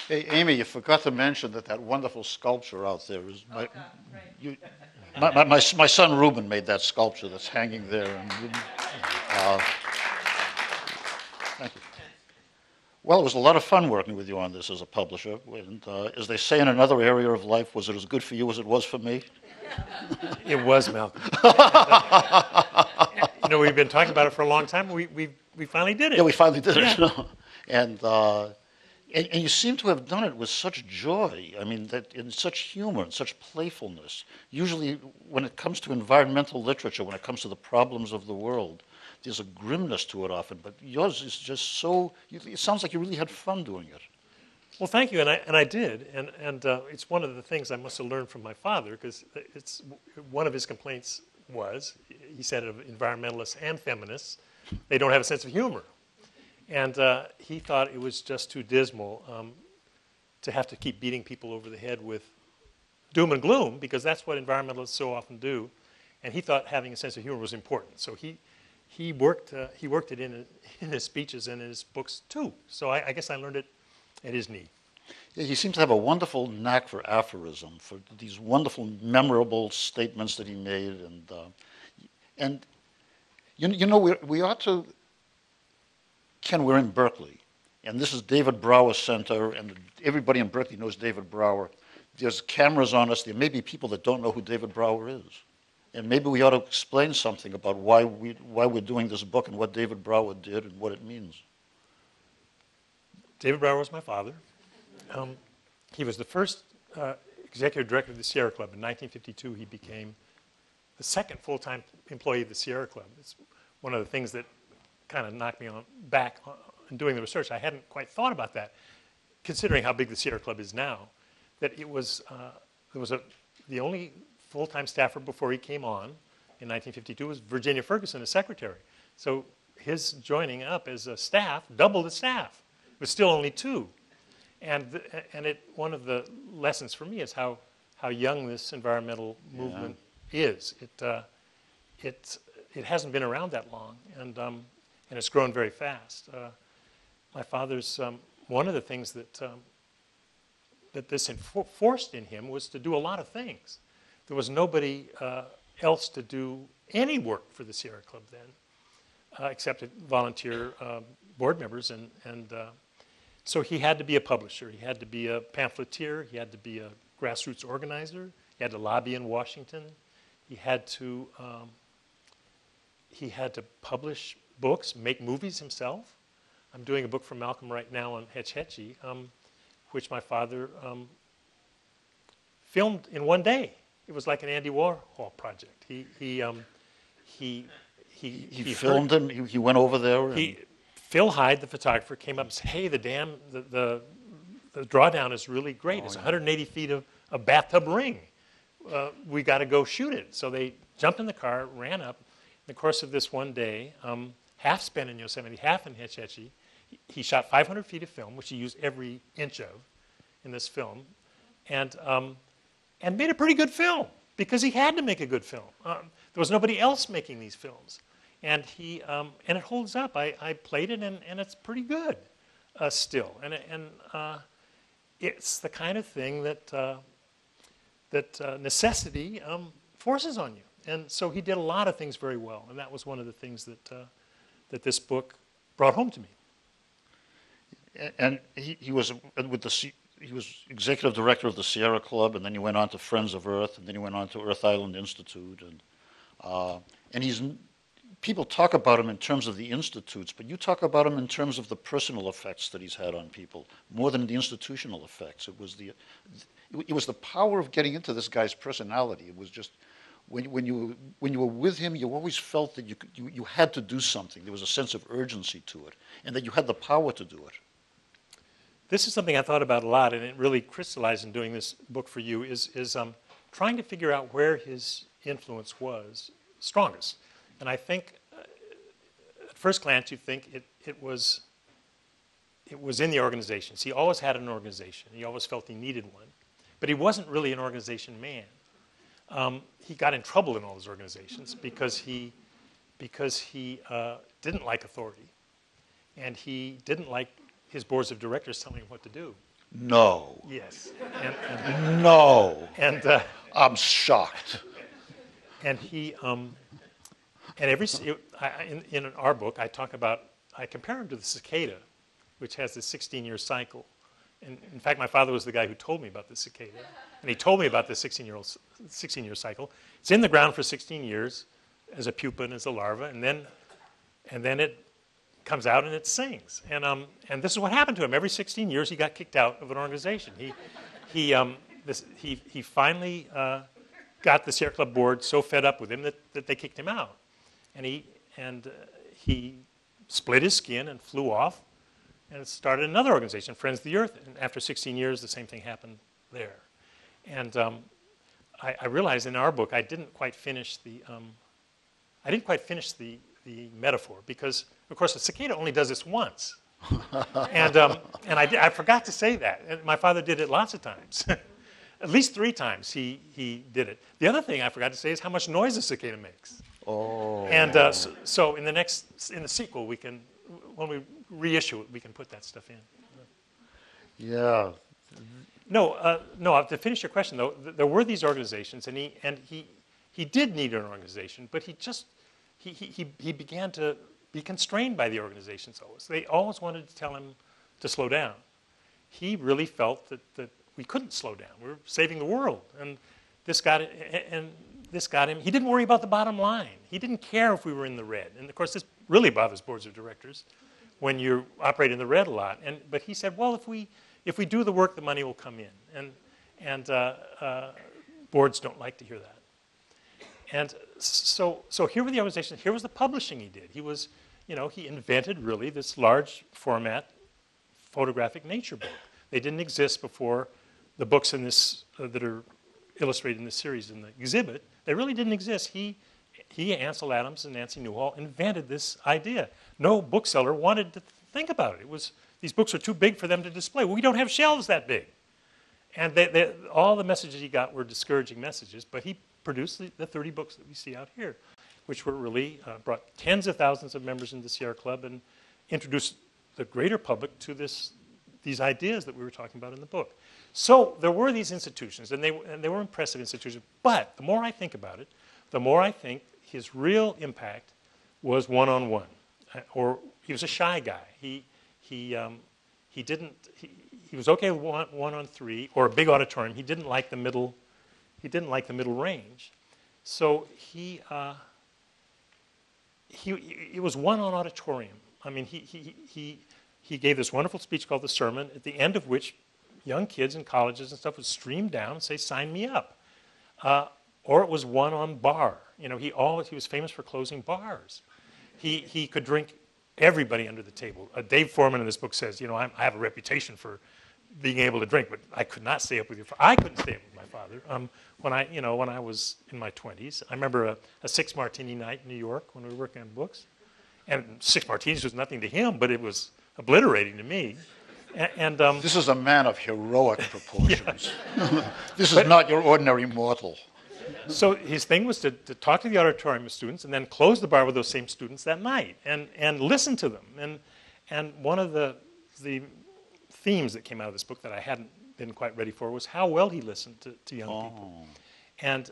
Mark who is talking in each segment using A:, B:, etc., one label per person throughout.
A: Hey, Amy, you forgot to mention that that wonderful sculpture out there is
B: Oh, God, right.
A: you, my son Ruben made that sculpture that's hanging there. And, thank you. Well, it was a lot of fun working with you on this as a publisher. And as they say in another area of life, was it as good for you as it was for me?
C: It was, Malcolm. We've been talking about it for a long time. We finally did it.
A: Yeah, we finally did it.
C: Yeah.
A: And you seem to have done it with such joy. I mean, that in such humor and such playfulness. Usually, when it comes to environmental literature, when it comes to the problems of the world, there's a grimness to it often. But yours is just so. It sounds like you really had fun doing it.
C: Well, thank you, and I did, and it's one of the things I must have learned from my father, because it's one of his complaints was, he said of environmentalists and feminists, they don't have a sense of humor. And he thought it was just too dismal to have to keep beating people over the head with doom and gloom, because that's what environmentalists so often do. And he thought having a sense of humor was important. So he worked it in his speeches and in his books too. So I guess I learned it at his knee.
A: Yeah, he seems to have a wonderful knack for aphorism, for these wonderful, memorable statements that he made. And we ought to. Ken, we're in Berkeley, and this is David Brower Center, and everybody in Berkeley knows David Brower. There's cameras on us. There may be people that don't know who David Brower is. And maybe we ought to explain something about why we're doing this book and what David Brower did and what it means.
C: David Brower was my father. He was the first executive director of the Sierra Club. In 1952, he became the second full-time employee of the Sierra Club. It's one of the things that kind of knocked me back in doing the research. I hadn't quite thought about that, considering how big the Sierra Club is now. That it was the only full-time staffer before he came on in 1952 was Virginia Ferguson, as secretary. So his joining up as a staff doubled the staff. It was still only two, and one of the lessons for me is how young this environmental movement is. It hasn't been around that long, and it's grown very fast. My father's one of the things that this enforced in him was to do a lot of things. There was nobody else to do any work for the Sierra Club then, except volunteer board members, and so he had to be a publisher. He had to be a pamphleteer. He had to be a grassroots organizer. He had to lobby in Washington. He had to publish books, make movies himself. I'm doing a book for Malcolm right now on Hetch Hetchy, which my father filmed in one day. It was like an Andy Warhol project. He
A: filmed him. He went over there.
C: Phil Hyde, the photographer, came up and said, "Hey, the dam, the drawdown is really great. It's 180 feet of bathtub ring. We got to go shoot it." So they jumped in the car, ran up. In the course of this one day, half spent in Yosemite, half in Hetch Hetchy. He shot 500 feet of film, which he used every inch of in this film, and made a pretty good film because he had to make a good film. There was nobody else making these films, and it holds up. I played it, and it's pretty good still, and it's the kind of thing that necessity forces on you. And so he did a lot of things very well, and that was one of the things that this book brought home to me.
A: And he was executive director of the Sierra Club, and then he went on to Friends of Earth, and then he went on to Earth Island Institute, and people talk about him in terms of the institutes, but you talk about him in terms of the personal effects that he's had on people more than the institutional effects. It was the power of getting into this guy's personality. It was just. When you were with him, you always felt that you had to do something. There was a sense of urgency to it, and that you had the power to do it.
C: This is something I thought about a lot, and it really crystallized in doing this book for you, is trying to figure out where his influence was strongest. And I think, at first glance, you think it was in the organizations. He always had an organization. He always felt he needed one. But he wasn't really an organization man. He got in trouble in all those organizations because he didn't like authority, and he didn't like his boards of directors telling him what to do.
A: No.
C: Yes.
A: No.
C: And
A: I'm shocked.
C: and he and in our book I compare him to the cicada, which has this 16-year cycle. And in fact, my father was the guy who told me about the cicada, and he told me about the 16-year cycle. It's in the ground for 16 years as a pupa and as a larva, and then it comes out and it sings. And this is what happened to him. Every 16 years, he got kicked out of an organization. He finally got the Sierra Club board so fed up with him that they kicked him out, and he split his skin and flew off and started another organization, Friends of the Earth. And after 16 years, the same thing happened there. And I realized in our book I didn't quite finish the metaphor, because of course a cicada only does this once, and I forgot to say that. And my father did it lots of times, at least 3 times he did it. The other thing I forgot to say is how much noise a cicada makes.
A: Oh.
C: And so in the sequel when we reissue it, we can put that stuff in.
A: Yeah.
C: No. To finish your question though, there were these organizations, and he did need an organization, but he began to be constrained by the organizations always. They always wanted to tell him to slow down. He really felt that we couldn't slow down. We were saving the world, and this got him. He didn't worry about the bottom line. He didn't care if we were in the red. And of course, this really bothers boards of directors when you operate in the red a lot. But he said, well, if we do the work, the money will come in. And boards don't like to hear that. And so here were the organizations. Here was the publishing he did. He invented really this large format photographic nature book. They didn't exist before the books in this that are illustrated in this series in the exhibit. They really didn't exist. He, Ansel Adams, and Nancy Newhall invented this idea. No bookseller wanted to think about it. These books are too big for them to display. We don't have shelves that big. And all the messages he got were discouraging messages, but he produced the 30 books that we see out here, which were really brought tens of thousands of members into the Sierra Club and introduced the greater public to these ideas that we were talking about in the book. So there were these institutions, and they were impressive institutions. But the more I think about it, the more I think his real impact was one-on-one, or he was a shy guy. He was okay with one-on-3 or a big auditorium. He didn't like the middle. He didn't like the middle range. So it was one on auditorium. I mean, he gave this wonderful speech called the Sermon, at the end of which young kids in colleges and stuff would stream down and say, "Sign me up." Or it was one on bar. He was famous for closing bars. He could drink everybody under the table. Dave Foreman in this book says, I have a reputation for being able to drink, but I could not stay up with I couldn't stay up with my father. When I was in my 20s, I remember a 6 martini night in New York when we were working on books, and 6 martinis was nothing to him, but it was obliterating to me.
A: This is a man of heroic proportions. This is not your ordinary mortal.
C: So his thing was to talk to the auditorium students and then close the bar with those same students that night and listen to them. And one of the themes that came out of this book that I hadn't been quite ready for was how well he listened to young people. And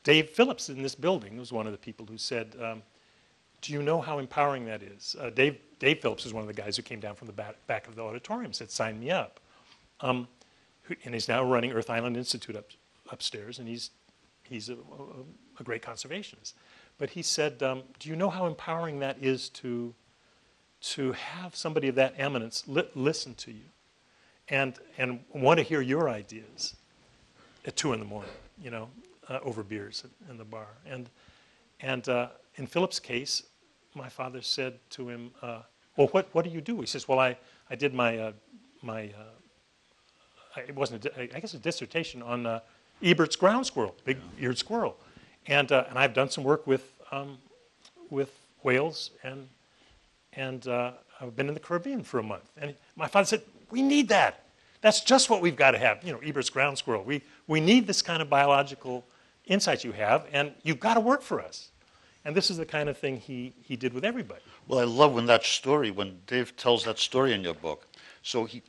C: Dave Phillips in this building was one of the people who said, do you know how empowering that is? Dave Phillips is one of the guys who came down from the back of the auditorium and said, "Sign me up." And he's now running Earth Island Institute upstairs, and he's a great conservationist. But he said, do you know how empowering that is to have somebody of that eminence listen to you and want to hear your ideas at 2 in the morning, over beers in the bar. And in Philip's case, my father said to him, well, what do you do? He says, well, I did my it wasn't I guess a dissertation on Ebert's ground squirrel, big-eared squirrel, and I've done some work with whales, and I've been in the Caribbean for a month. And my father said, we need that. That's just what we've got to have. Ebert's ground squirrel. We need this kind of biological insight you have, and you've got to work for us. And this is the kind of thing he did with everybody.
A: Well, I love when Dave tells that story in your book. So he